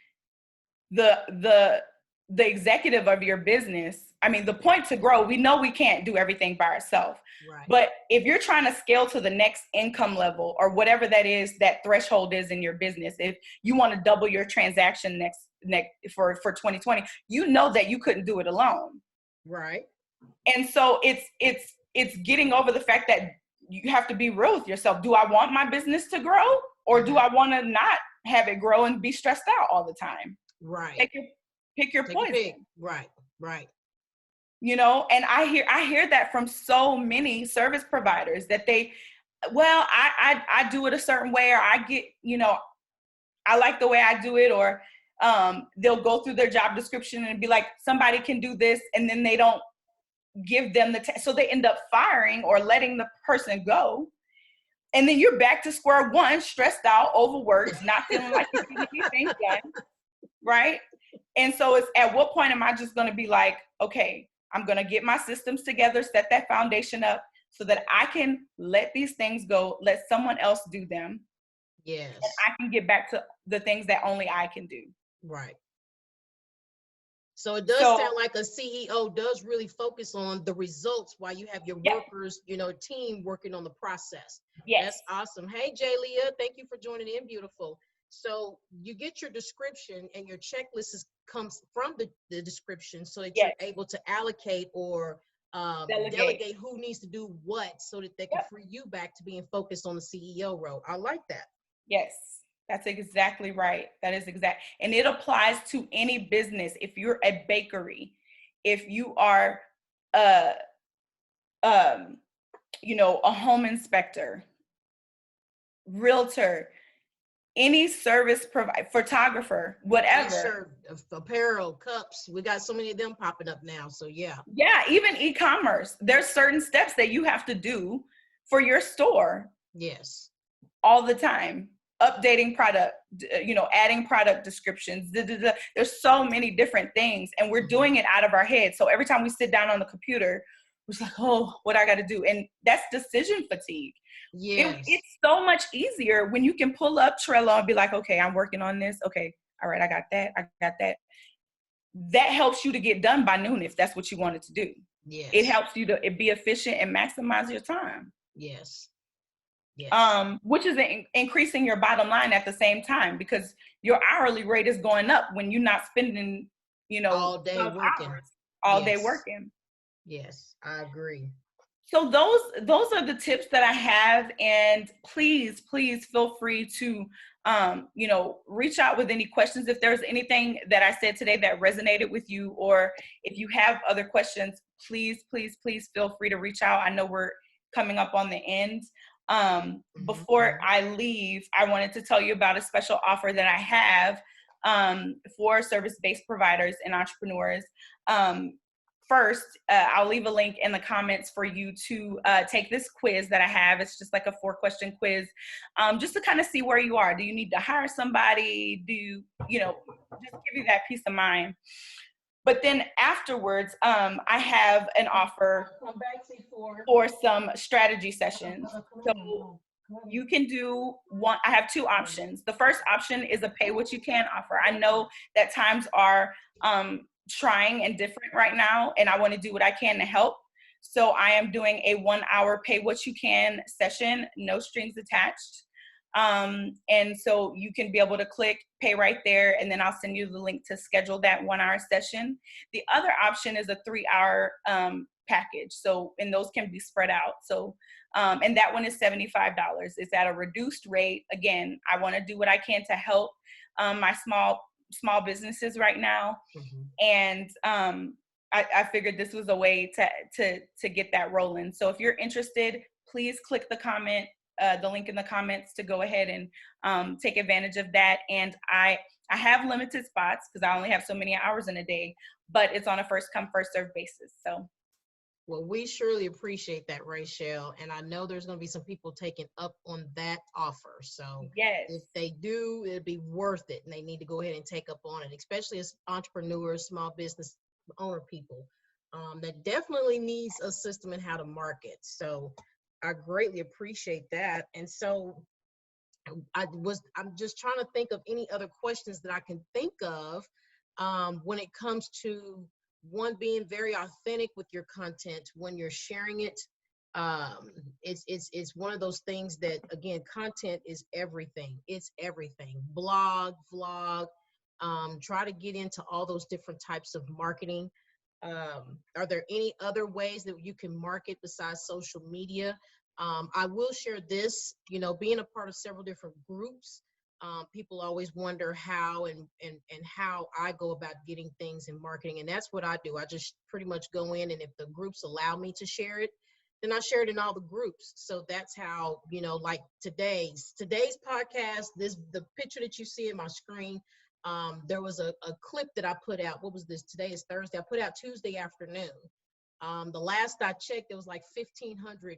the the executive of your business, I mean, the point to grow, we know we can't do everything by ourselves. Right. But if you're trying to scale to the next income level, or whatever that is, that threshold is in your business, if you want to double your transaction next for 2020, you know that you couldn't do it alone. Right. And so it's getting over the fact that you have to be real with yourself. Do I want my business to grow, or do I want to not have it grow and be stressed out all the time? Right. Pick your Take a pick. poison. Right. Right. You know, and I hear that from so many service providers, that they, well, I do it a certain way, or I get, you know, I like the way I do it, or they'll go through their job description and be like, somebody can do this, and then they don't give them so they end up firing or letting the person go. And then you're back to square one, stressed out, overworked, not feeling like you're getting anything done, right? And so it's, at what point am I just going to be like, okay, I'm going to get my systems together, set that foundation up so that I can let these things go, let someone else do them. Yes. And I can get back to the things that only I can do. Right. So it does sound like a CEO does really focus on the results while you have your workers, you know, team working on the process. Yes. That's awesome. Hey, Jay Leah, thank you for joining in. Beautiful. So you get your description, and your checklist comes from the description, so that you're able to allocate or delegate who needs to do what, so that they can free you back to being focused on the CEO role. I like that. Yes. That's exactly right. That is exact. And it applies to any business. If you're a bakery, if you are you know, a home inspector, realtor, any service provider, photographer, whatever. T-shirt, apparel, cups. We got so many of them popping up now. So yeah. Yeah, even e-commerce. There's certain steps that you have to do for your store. Yes. All the time. Updating product, you know, adding product descriptions. There's so many different things, and we're doing it out of our head. So every time we sit down on the computer, It's like, oh, what I got to do. And that's decision fatigue. Yes. It's so much easier when you can pull up Trello and be like, okay, I'm working on this. Okay, all right, I got that. I got that. That helps you to get done by noon if that's what you wanted to do. Yes. It helps you to be efficient and maximize your time. Yes. Yes. Which is increasing your bottom line at the same time, because your hourly rate is going up when you're not spending, all day 12 working. hours all day Yes. working. Yes, I agree. So those are the tips that I have, and please feel free to reach out with any questions. If there's anything that I said today that resonated with you, or if you have other questions, please feel free to reach out. I know we're coming up on the end. Before I leave, I wanted to tell you about a special offer that I have for service-based providers and entrepreneurs. First, I'll leave a link in the comments for you to take this quiz that I have. It's just like a 4-question quiz, just to kind of see where you are. Do you need to hire somebody? Do you, just give you that peace of mind. But then afterwards, I have an offer for some strategy sessions. So you can do one. I have 2 options. The first option is a pay what you can offer. I know that times are trying and different right now, and I want to do what I can to help. So I am doing a 1-hour pay what you can session, no strings attached. And so you can be able to click pay right there, and then I'll send you the link to schedule that 1-hour session. The other option is a 3-hour package. So, and those can be spread out. So, and that one is $75. It's at a reduced rate. Again, I want to do what I can to help my small businesses right now. And I figured this was a way to get that rolling. So if you're interested, please click the link in the comments to go ahead and take advantage of that. And I have limited spots because I only have so many hours in a day, but it's on a first come, first served basis. So. Well, we surely appreciate that, Rachelle. And I know there's going to be some people taking up on that offer. So yes, if they do, it'll be worth it. And they need to go ahead and take up on it, especially as entrepreneurs, small business owner people that definitely needs a system in how to market. So I greatly appreciate that. And so I'm just trying to think of any other questions that I can think of when it comes to one, being very authentic with your content when you're sharing it. It's one of those things that, again, content is everything. It's everything. Blog, vlog, try to get into all those different types of marketing. Are there any other ways that you can market besides social media? I will share this, being a part of several different groups. People always wonder how and how I go about getting things in marketing. And that's what I do. I just pretty much go in, and if the groups allow me to share it, then I share it in all the groups. So that's how, like today's podcast, the picture that you see in my screen, there was a clip that I put out. What was this? Today is Thursday. I put out Tuesday afternoon. The last I checked, there was like 1,500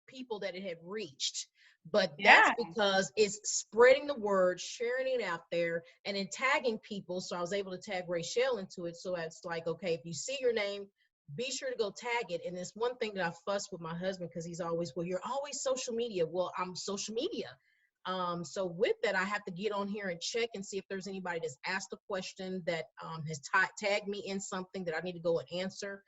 people that it had reached. But that's because it's spreading the word, sharing it out there, and then tagging people. So I was able to tag Rachelle into it. So it's like, okay, if you see your name, be sure to go tag it. And it's one thing that I fuss with my husband, because he's always, well, you're always social media. Well, I'm social media. So with that, I have to get on here and check and see if there's anybody that's asked a question that has tagged me in something that I need to go and answer.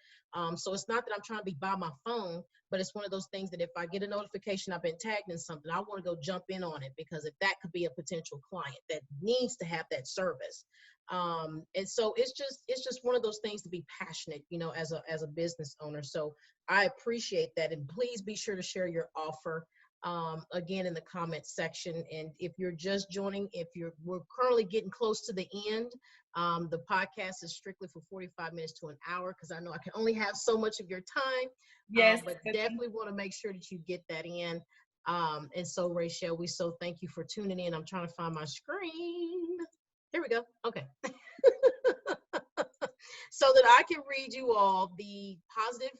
So it's not that I'm trying to be by my phone, but it's one of those things that if I get a notification I've been tagged in something, I want to go jump in on it, because if that could be a potential client that needs to have that service. And so it's just one of those things to be passionate, as a business owner. So I appreciate that. And please be sure to share your offer. Again, in the comments section. And if you're just joining, we're currently getting close to the end. The podcast is strictly for 45 minutes to an hour, because I know I can only have so much of your time. Yes, but definitely want to make sure that you get that in. And so, Rachelle, we so thank you for tuning in. I'm trying to find my screen. Here we go. Okay. So that I can read you all the positive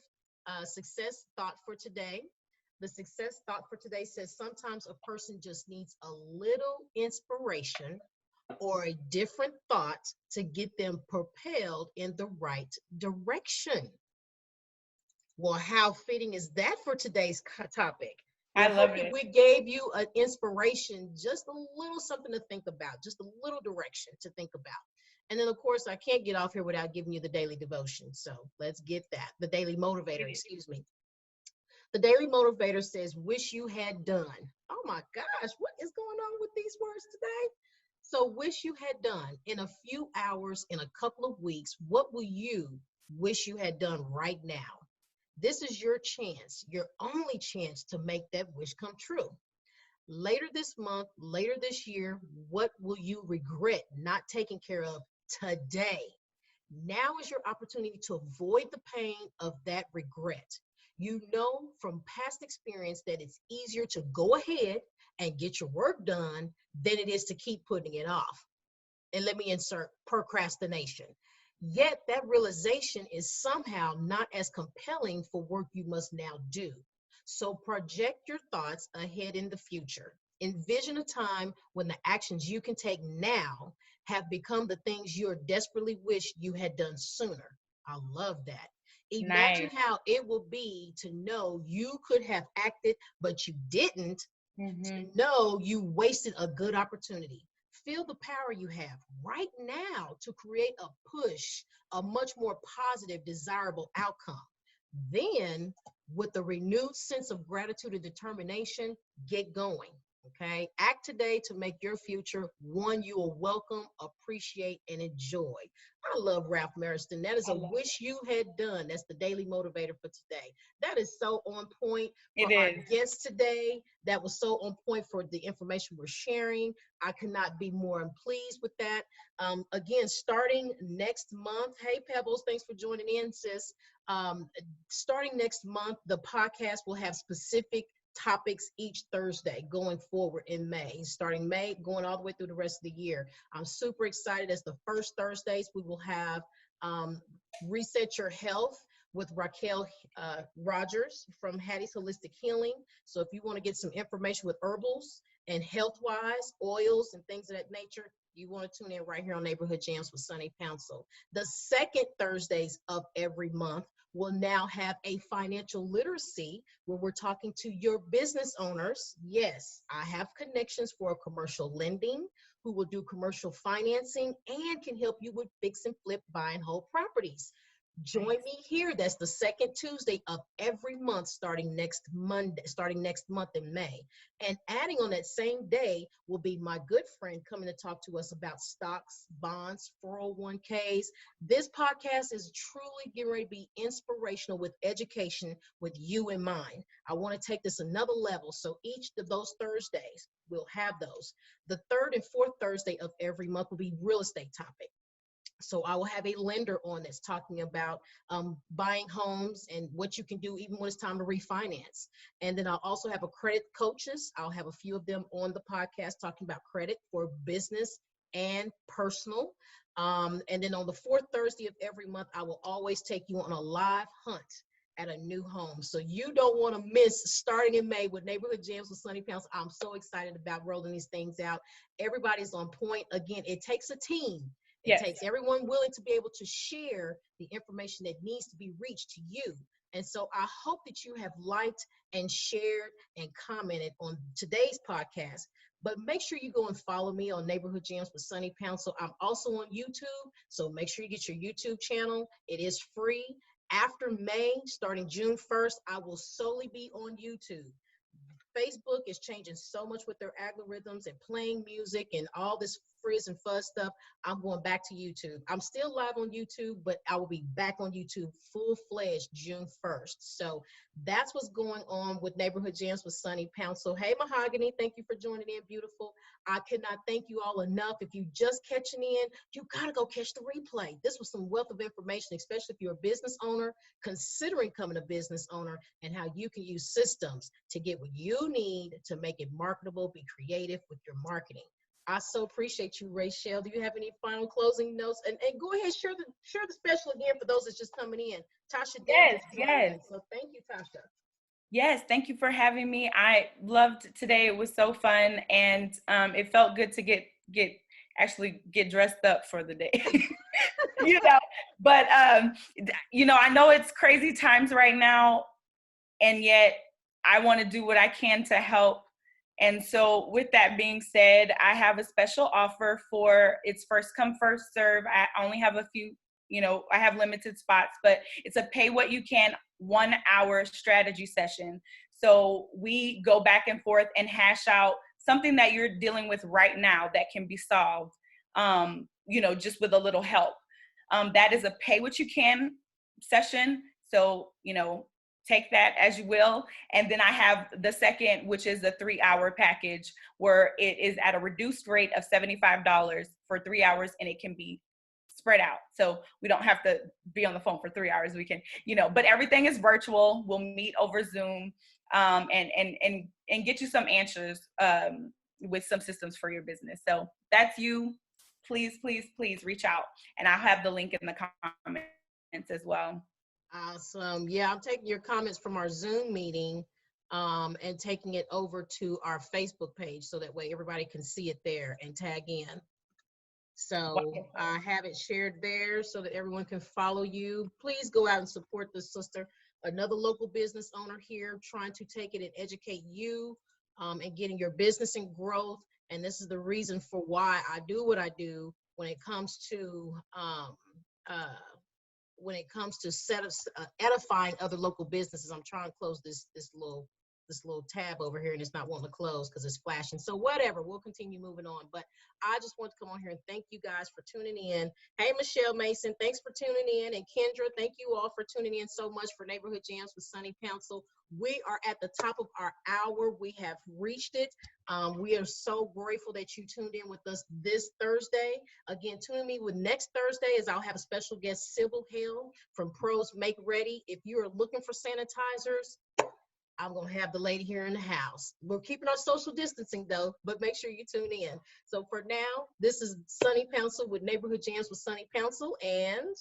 success thought for today. The success thought for today says, sometimes a person just needs a little inspiration or a different thought to get them propelled in the right direction. Well, how fitting is that for today's topic? I Well, love hopefully it. we gave you an inspiration, just a little something to think about, just a little direction to think about. And then, of course, I can't get off here without giving you the daily devotion. So let's get that. The daily motivator, excuse me. The daily motivator says, wish you had done. Oh my gosh, what is going on with these words today? So, wish you had done in a few hours, in a couple of weeks. What will you wish you had done right now? This is your chance, your only chance to make that wish come true. Later this month, later this year, what will you regret not taking care of today? Now is your opportunity to avoid the pain of that regret. You know from past experience that it's easier to go ahead and get your work done than it is to keep putting it off. And let me insert procrastination. Yet that realization is somehow not as compelling for work you must now do. So project your thoughts ahead in the future. Envision a time when the actions you can take now have become the things you desperately wish you had done sooner. I love that. Imagine Nice. how it will be to know you could have acted, but you didn't, to Hmm. know you wasted a good opportunity. Feel the power you have right now to create a push, a much more positive, desirable outcome. Then, with a renewed sense of gratitude and determination, get going. Okay. Act today to make your future one you will welcome, appreciate, and enjoy. I love Ralph Mariston. That is I a love wish you had done. That's the daily motivator for today. That is so on point it. for It our is. guests today. That was so on point for the information we're sharing. I could not be more pleased with that. Again, starting next month. Hey, Pebbles, thanks for joining in, sis. Starting next month, the podcast will have specific topics each Thursday going forward in May, starting May, going all the way through the rest of the year. I'm super excited. As the first Thursdays, we will have um, Reset Your Health with Raquel Rogers from Hattie's Holistic Healing. So if you want to get some information with herbals and health-wise, oils and things of that nature, you want to tune in right here on Neighborhood Jams with Sunni Pouncil. The second Thursdays of every month will now have a financial literacy where we're talking to your business owners. Yes, I have connections for commercial lending who will do commercial financing and can help you with fix and flip, buy and hold properties. Join Nice. me here. That's the second Tuesday of every month, starting next Monday, starting next month in May. And adding on that same day will be my good friend coming to talk to us about stocks, bonds, 401ks. This podcast is truly getting ready to be inspirational with education with you in mind. I want to take this another level. So each of those Thursdays, we'll have those. The third and fourth Thursday of every month will be real estate topic. So I will have a lender on that's talking about buying homes and what you can do even when it's time to refinance. And then I'll also have a credit coaches. I'll have a few of them on the podcast talking about credit for business and personal. And then on the fourth Thursday of every month, I will always take you on a live hunt at a new home. So you don't want to miss starting in May with Neighborhood Jams with Sunni Pouncil. I'm so excited about rolling these things out. Everybody's on point. Again, it takes a team. It Yes. takes everyone willing to be able to share the information that needs to be reached to you. And so I hope that you have liked and shared and commented on today's podcast. But make sure you go and follow me on Neighborhood Jams with Sunni Pouncil. I'm also on YouTube, so make sure you get your YouTube channel. It is free. After May, starting June 1st, I will solely be on YouTube. Facebook is changing so much with their algorithms and playing music and all this frizz and fuzz stuff. I'm going back to YouTube. I'm still live on YouTube, but I will be back on YouTube full-fledged June 1st. So that's what's going on with Neighborhood Jams with Sunni Pouncil. Hey, Mahogany, thank you for joining in, beautiful. I cannot thank you all enough. If you just catching in, you got to go catch the replay. This was some wealth of information, especially if you're a business owner, considering becoming a business owner, and how you can use systems to get what you need to make it marketable, be creative with your marketing. I so appreciate you, Rachelle. Do you have any final closing notes? And go ahead, share the special again for those that's just coming in. Tasha Dean Yes. just joined Yes. in. So thank you, Tasha. Yes, thank you for having me. I loved today. It was so fun, and it felt good to get actually get dressed up for the day. You know, but you know, I know it's crazy times right now, and yet I want to do what I can to help. And so with that being said, I have a special offer for it's first come, first serve. I only have a few, you know, I have limited spots, but it's a pay what you can 1 hour strategy session. So we go back and forth and hash out something that you're dealing with right now that can be solved, you know, just with a little help. That is a pay what you can session. So, you know, take that as you will. And then I have the second, which is a 3-hour package where it is at a reduced rate of $75 for 3 hours, and it can be spread out. So we don't have to be on the phone for 3 hours. We can, you know, but everything is virtual. We'll meet over Zoom, and get you some answers with some systems for your business. So that's you. Please, please, please reach out. And I'll have the link in the comments as well. Awesome. Yeah, I'm taking your comments from our Zoom meeting and taking it over to our Facebook page so that way everybody can see it there and tag in. So I have it shared there so that everyone can follow you. Please go out and support this sister, another local business owner here trying to take it and educate you and getting your business in growth. And this is the reason for why I do what I do when it comes to edifying other local businesses. I'm trying to close this little tab over here, and it's not wanting to close because it's flashing. So whatever, we'll continue moving on. But I just want to come on here and thank you guys for tuning in. Hey, Michelle Mason, thanks for tuning in. And Kendra, thank you all for tuning in so much for Neighborhood Jams with Sunni Pouncil. We are at the top of our hour. We have reached it. We are so grateful that you tuned in with us this Thursday. Again, tune me with next Thursday as I'll have a special guest, Sybil Hill from Pros Make Ready. If you're looking for sanitizers, I'm going to have the lady here in the house. We're keeping our social distancing though, but make sure you tune in. So for now, this is Sunni Pouncil with Neighborhood Jams with Sunni Pouncil and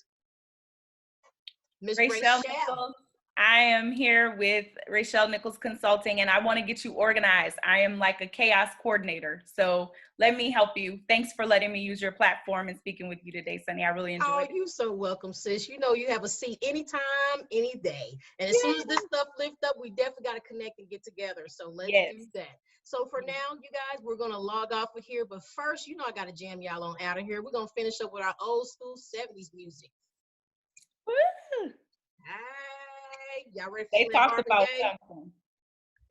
Miss Rachelle. I am here with Rachelle Nichols Consulting, and I want to get you organized. I am like a chaos coordinator, so let me help you. Thanks for letting me use your platform and speaking with you today, Sunni. I really enjoyed it. Oh, you're so welcome, sis. You know you have a seat anytime, any day. And as soon as this stuff lifts up, we definitely got to connect and get together. So let's do that. So for now, you guys, we're going to log off with here. But first, you know I got to jam y'all on out of here. We're going to finish up with our old school 70s music. Woo! Hey, y'all ready for they some talked about something.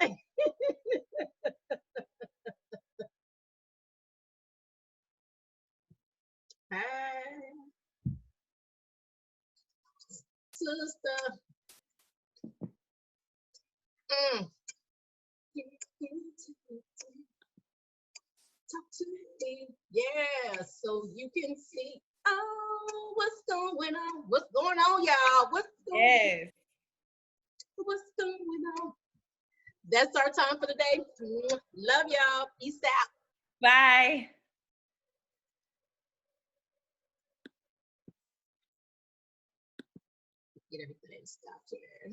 Hey, sister. Talk to me, yeah, so you can see. Oh, what's going on? What's going on, y'all? What's going on? That's our time for the day. Love y'all. Peace out. Bye. Get everything stopped here.